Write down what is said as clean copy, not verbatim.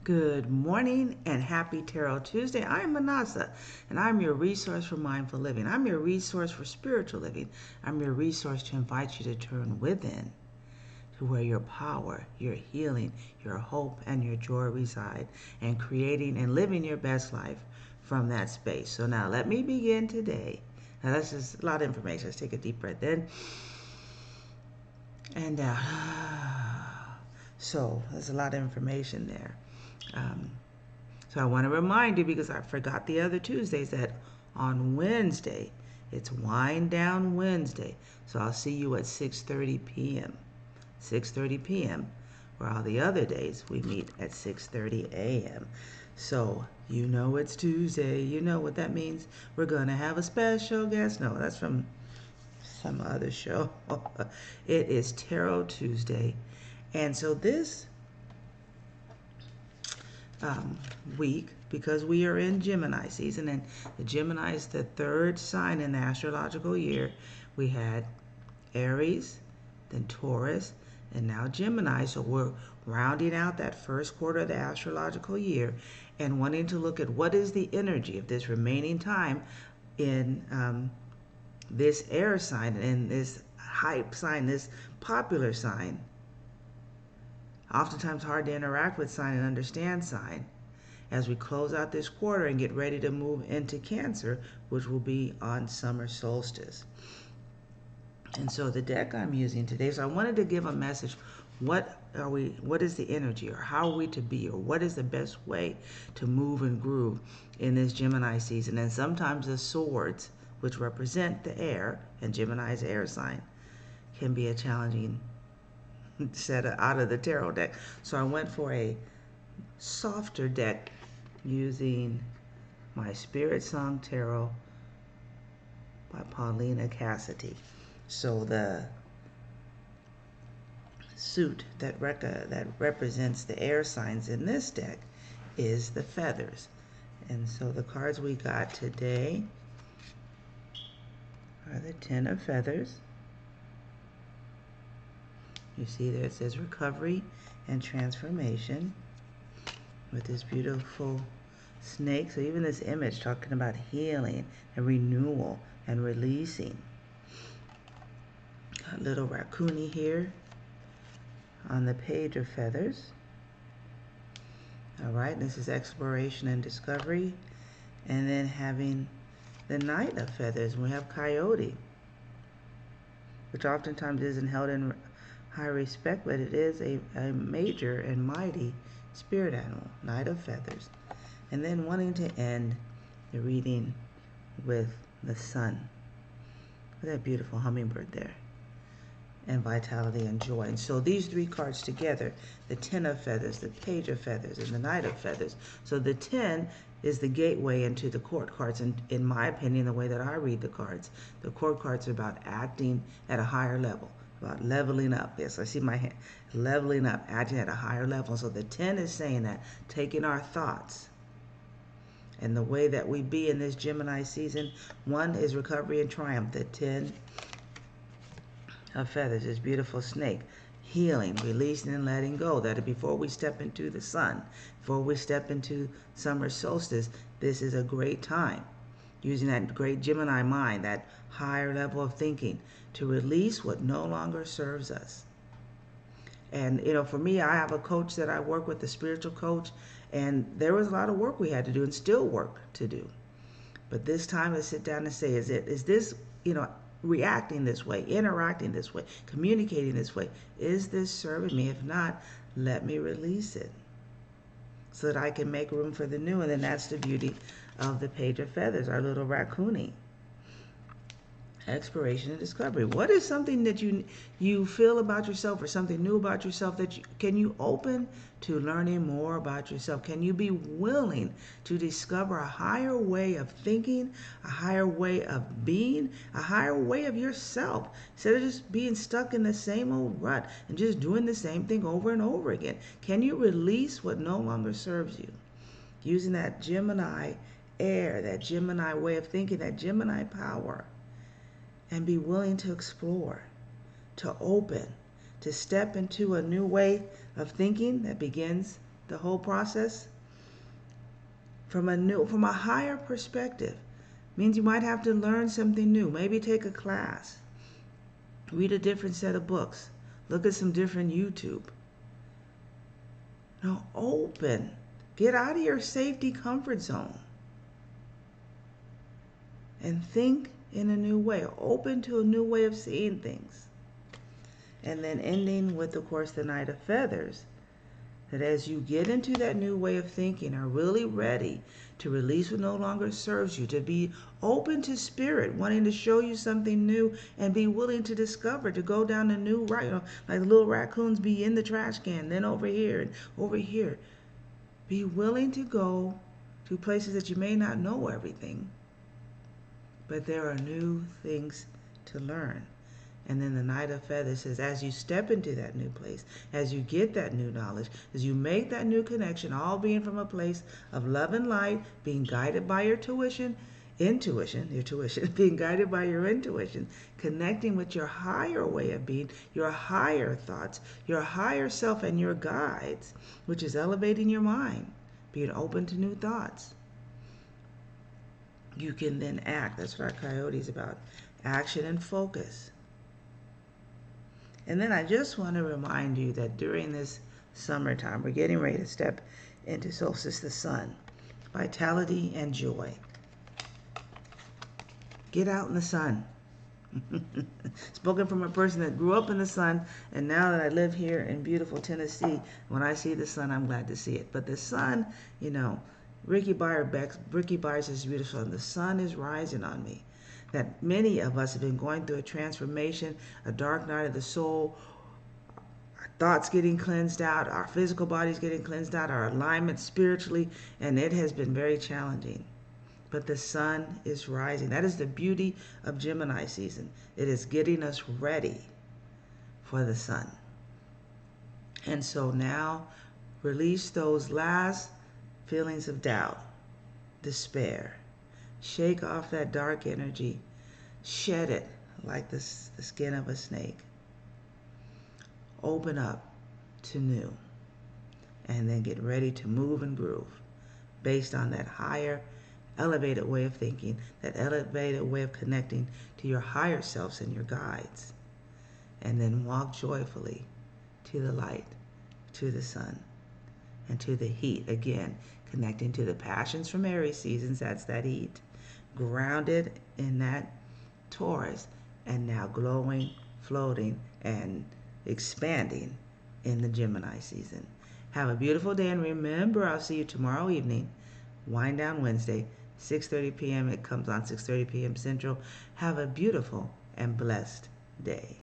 Good morning and happy Tarot Tuesday. I'm Manasa and I'm your resource for mindful living. I'm your resource for spiritual living. I'm your resource to invite you to turn within to where your power, your healing, your hope, and your joy reside, and creating and living your best life from that space. So now let me begin today. Now that's just a lot of information. Let's take a deep breath in and out. So there's a lot of information there. So I want to remind you, because I forgot the other Tuesdays, that on Wednesday, it's Wind Down Wednesday. So I'll see you at 6:30 p.m. 6:30 p.m. Where all the other days we meet at 6:30 a.m. So you know it's Tuesday. You know what that means. We're going to have a special guest. No, that's from some other show. It is Tarot Tuesday. And so this week, because we are in Gemini season, and the Gemini is the third sign in the astrological year. We had Aries, then Taurus, and now Gemini. So we're rounding out that first quarter of the astrological year and wanting to look at what is the energy of this remaining time in this air sign and this hype sign, this popular sign, oftentimes hard to interact with sign and understand sign, as we close out this quarter and get ready to move into Cancer, which will be on summer solstice. And so the deck I'm using today, so I wanted to give a message. What is the energy, or how are we to be, or what is the best way to move and groove in this Gemini season? And sometimes the swords, which represent the air, and Gemini's air sign, can be a challenging set out of the tarot deck. So I went for a softer deck using my SpiritSong Tarot by Paulina Cassidy. So the suit that represents the air signs in this deck is the feathers. And so the cards we got today are the Ten of Feathers. You see there it says recovery and transformation with this beautiful snake. So even this image talking about healing and renewal and releasing. Got little raccoony here on the Page of Feathers. All right, this is exploration and discovery. And then having the Knight of Feathers, we have Coyote, which oftentimes isn't held in high respect, but it is a major and mighty spirit animal, Knight of Feathers. And then wanting to end the reading with the Sun, with that beautiful hummingbird there, and vitality and joy. And so these three cards together, the Ten of Feathers, the Page of Feathers, and the Knight of Feathers. So the 10 is the gateway into the court cards, and in my opinion, the way that I read the cards, the court cards are about acting at a higher level, about leveling up. Yes, I see my hand. Leveling up, acting at a higher level. So the 10 is saying that, taking our thoughts and the way that we be in this Gemini season. 1 is recovery and triumph. The 10 of Feathers, this beautiful snake. Healing, releasing and letting go. That before we step into the sun, before we step into summer solstice, this is a great time. Using that great Gemini mind, that higher level of thinking, to release what no longer serves us. And, you know, for me, I have a coach that I work with, a spiritual coach, and there was a lot of work we had to do and still work to do. But this time to sit down and say, is this, you know, reacting this way, interacting this way, communicating this way, is this serving me? If not, let me release it so that I can make room for the new. And then that's the beauty of the Page of Feathers, our little raccoonie. Exploration and discovery. What is something that you feel about yourself, or something new about yourself, that can you open to learning more about yourself? Can you be willing to discover a higher way of thinking, a higher way of being, a higher way of yourself, instead of just being stuck in the same old rut and just doing the same thing over and over again? Can you release what no longer serves you? Using that Gemini air, that Gemini way of thinking, that Gemini power, and be willing to explore, to open, to step into a new way of thinking that begins the whole process from a higher perspective. Means you might have to learn something new, maybe take a class, read a different set of books, look at some different YouTube. Now open, get out of your safety comfort zone and think in a new way, open to a new way of seeing things. And then ending with, of course, the Knight of Feathers, that as you get into that new way of thinking, are really ready to release what no longer serves you, to be open to spirit, wanting to show you something new, and be willing to discover, to go down a new route, like the little raccoons be in the trash can, then over here and over here. Be willing to go to places that you may not know everything, but there are new things to learn. And then the Knight of Feathers says, as you step into that new place, as you get that new knowledge, as you make that new connection, all being from a place of love and light, being guided by your intuition, being guided by your intuition, connecting with your higher way of being, your higher thoughts, your higher self and your guides, which is elevating your mind, being open to new thoughts. You can then act. That's what our coyote is about. Action and focus. And then I just want to remind you that during this summertime, we're getting ready to step into solstice, the sun, vitality and joy. Get out in the sun. Spoken from a person that grew up in the sun, and now that I live here in beautiful Tennessee, when I see the sun, I'm glad to see it. But the sun, Ricky Byers is beautiful, and the sun is rising on me. That many of us have been going through a transformation, a dark night of the soul, our thoughts getting cleansed out, our physical bodies getting cleansed out, our alignment spiritually, and it has been very challenging. But the sun is rising. That is the beauty of Gemini season. It is getting us ready for the sun. And so now, release those last feelings of doubt, despair. Shake off that dark energy. Shed it like the skin of a snake. Open up to new. And then get ready to move and groove based on that higher, elevated way of thinking, that elevated way of connecting to your higher selves and your guides. And then walk joyfully to the light, to the sun, and to the heat. Again, connecting to the passions from Aries seasons, that's that heat. Grounded in that Taurus, and now glowing, floating, and expanding in the Gemini season. Have a beautiful day, and remember, I'll see you tomorrow evening, Wind Down Wednesday, 6:30 p.m. It comes on 6:30 p.m. Central. Have a beautiful and blessed day.